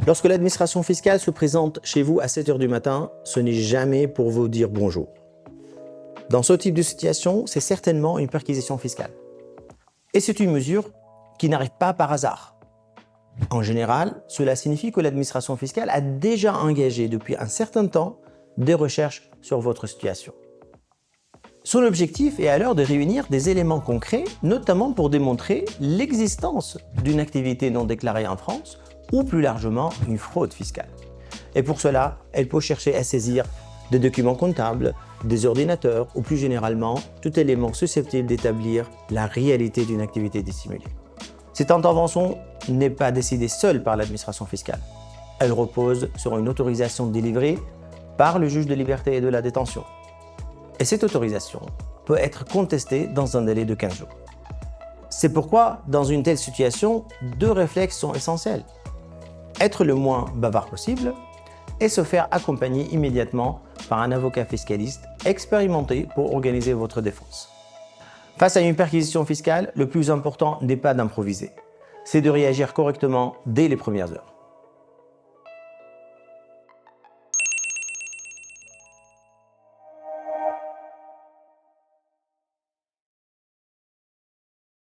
Lorsque l'administration fiscale se présente chez vous à 7 h du matin, ce n'est jamais pour vous dire bonjour. Dans ce type de situation, c'est certainement une perquisition fiscale. Et c'est une mesure qui n'arrive pas par hasard. En général, cela signifie que l'administration fiscale a déjà engagé depuis un certain temps des recherches sur votre situation. Son objectif est alors de réunir des éléments concrets, notamment pour démontrer l'existence d'une activité non déclarée en France ou plus largement une fraude fiscale. Et pour cela, elle peut chercher à saisir des documents comptables, des ordinateurs ou plus généralement tout élément susceptible d'établir la réalité d'une activité dissimulée. Cette intervention n'est pas décidée seule par l'administration fiscale. Elle repose sur une autorisation délivrée par le juge de liberté et de la détention. Et cette autorisation peut être contestée dans un délai de 15 jours. C'est pourquoi, dans une telle situation, deux réflexes sont essentiels. Être le moins bavard possible et se faire accompagner immédiatement par un avocat fiscaliste expérimenté pour organiser votre défense. Face à une perquisition fiscale, le plus important n'est pas d'improviser, c'est de réagir correctement dès les premières heures.